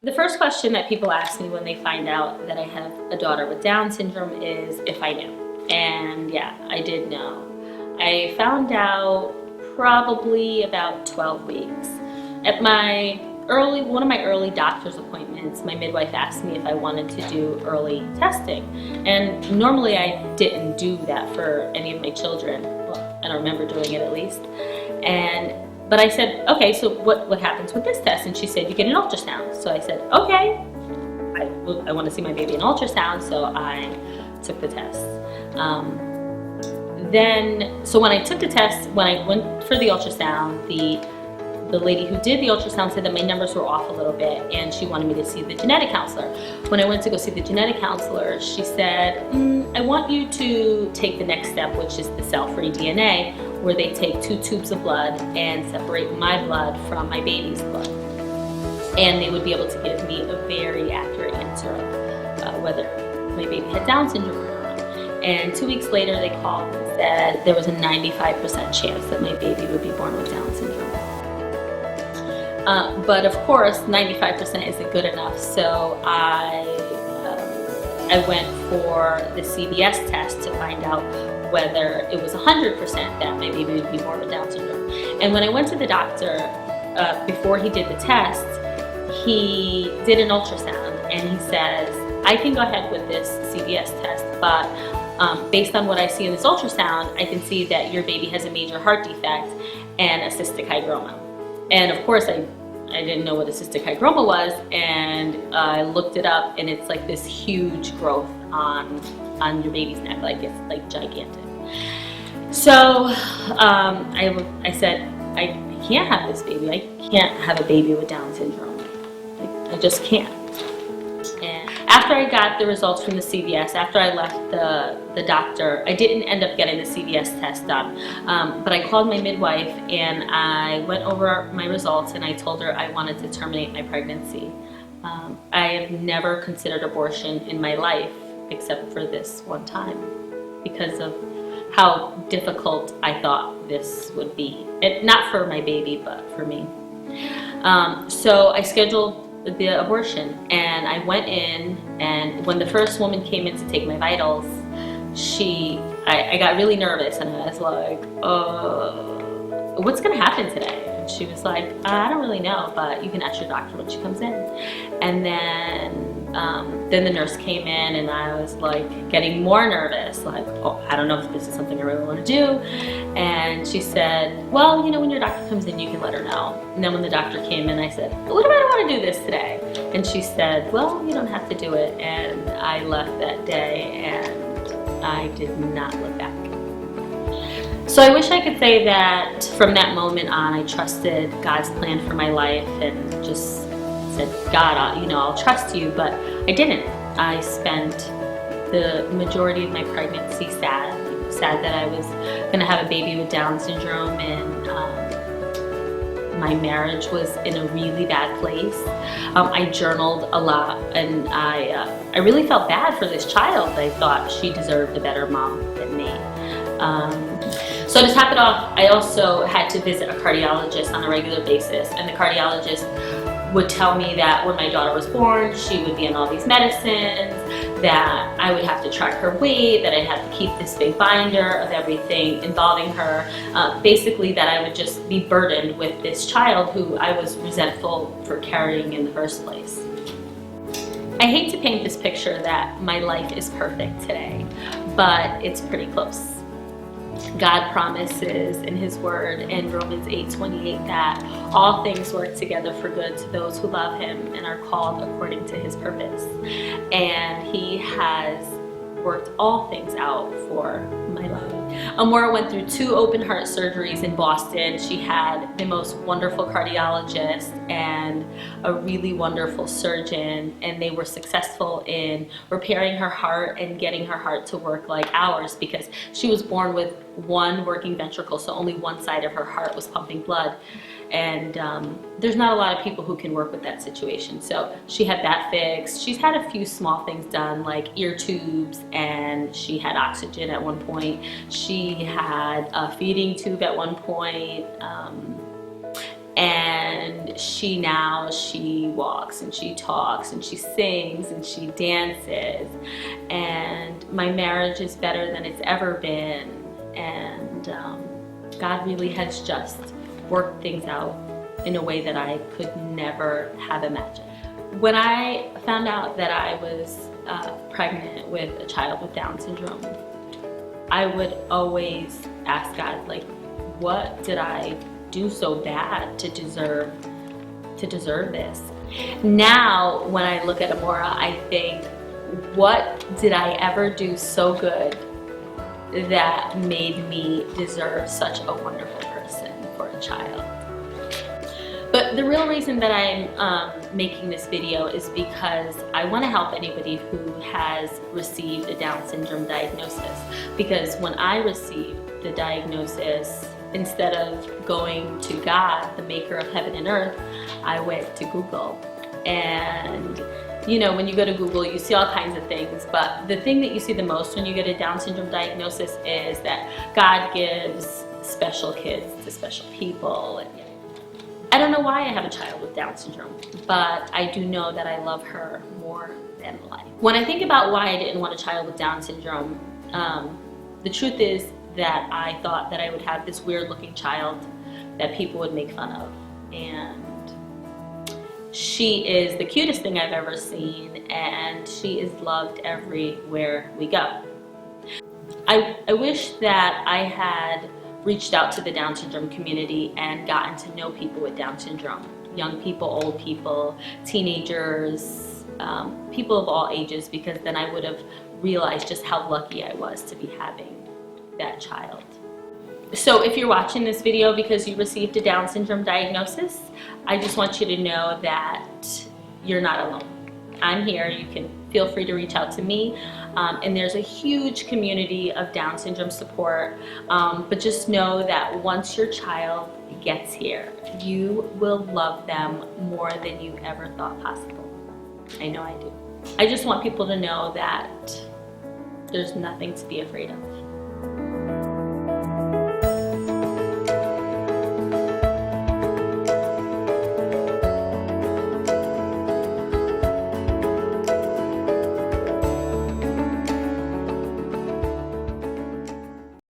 The first question that people ask me when they find out that I have a daughter with Down syndrome is if I knew. And yeah, I did know. I found out probably about 12 weeks. At one of my early doctor's appointments, my midwife asked me if I wanted to do early testing. And normally I didn't do that for any of my children. Well, I don't remember doing it at least. But I said, okay, so what happens with this test? And she said, you get an ultrasound. So I said, okay, I want to see my baby in ultrasound, so I took the test. So when I took the test, when I went for the ultrasound, the lady who did the ultrasound said that my numbers were off a little bit and she wanted me to see the genetic counselor. When I went to go see the genetic counselor, she said, I want you to take the next step, which is the cell-free DNA, where they take 2 tubes of blood and separate my blood from my baby's blood. And they would be able to give me a very accurate answer of whether my baby had Down syndrome or not. And 2 weeks later, they called and said there was a 95% chance that my baby would be born with Down syndrome. But of course, 95% isn't good enough, so I went for the CBS test to find out whether it was 100% that my baby would be born with Down syndrome. And when I went to the doctor, before he did the test, he did an ultrasound and he says, I can go ahead with this CBS test, but based on what I see in this ultrasound, I can see that your baby has a major heart defect and a cystic hygroma. And of course, I didn't know what a cystic hygroma was, and I looked it up, and it's like this huge growth on your baby's neck, like it's like gigantic. So I said, I can't have this baby. I can't have a baby with Down syndrome. I just can't. And after I got the results from the CVS, after I left the doctor, I didn't end up getting the CVS test done, but I called my midwife and I went over my results and I told her I wanted to terminate my pregnancy. I have never considered abortion in my life except for this one time because of how difficult I thought this would be. Not for my baby, but for me. So I scheduled the abortion and I went in, and when the first woman came in to take my vitals, I got really nervous and I was like, what's gonna happen today? And she was like, I don't really know, but you can ask your doctor when she comes in. And then the nurse came in and I was like getting more nervous, like, oh, I don't know if this is something I really want to do. And she said, well, you know, when your doctor comes in, you can let her know. And then when the doctor came in, I said, what if I don't want to do this today? And she said, well, you don't have to do it. And I left that day and I did not look back. So I wish I could say that from that moment on, I trusted God's plan for my life and just said, God, I'll trust you, but I didn't. I spent the majority of my pregnancy sad that I was gonna have a baby with Down syndrome, and my marriage was in a really bad place. I journaled a lot, and I really felt bad for this child. I thought she deserved a better mom than me. So to top it off, I also had to visit a cardiologist on a regular basis, and the cardiologist would tell me that when my daughter was born, she would be on all these medicines, that I would have to track her weight, that I'd have to keep this big binder of everything involving her. Basically that I would just be burdened with this child who I was resentful for carrying in the first place. I hate to paint this picture that my life is perfect today, but it's pretty close. God promises in His Word in Romans 8:28 that all things work together for good to those who love Him and are called according to His purpose. And He has worked all things out for my life. Amora went through 2 open heart surgeries in Boston. She had the most wonderful cardiologist and a really wonderful surgeon, and they were successful in repairing her heart and getting her heart to work like ours, because she was born with 1 working ventricle, so only one side of her heart was pumping blood. And there's not a lot of people who can work with that situation. So she had that fixed. She's had a few small things done, like ear tubes, and she had oxygen at one point. She had a feeding tube at one point, and she walks and she talks and she sings and she dances, and my marriage is better than it's ever been, and God really has just worked things out in a way that I could never have imagined. When I found out that I was pregnant with a child with Down syndrome, I would always ask God, like, what did I do so bad to deserve this? Now, when I look at Amora, I think, what did I ever do so good that made me deserve such a wonderful person for a child? But the real reason that I'm making this video is because I want to help anybody who has received a Down syndrome diagnosis. Because when I received the diagnosis, instead of going to God, the maker of heaven and earth, I went to Google. And you know, when you go to Google, you see all kinds of things, but the thing that you see the most when you get a Down syndrome diagnosis is that God gives special kids to special people. And I don't know why I have a child with Down syndrome, but I do know that I love her more than life. When I think about why I didn't want a child with Down syndrome, the truth is that I thought that I would have this weird looking child that people would make fun of. And she is the cutest thing I've ever seen, and she is loved everywhere we go. I wish that I had reached out to the Down syndrome community and gotten to know people with Down syndrome. Young people, old people, teenagers, people of all ages, because then I would have realized just how lucky I was to be having that child. So if you're watching this video because you received a Down syndrome diagnosis, I just want you to know that you're not alone. I'm here. You can feel free to reach out to me. And there's a huge community of Down syndrome support. But just know that once your child gets here, you will love them more than you ever thought possible. I know I do. I just want people to know that there's nothing to be afraid of.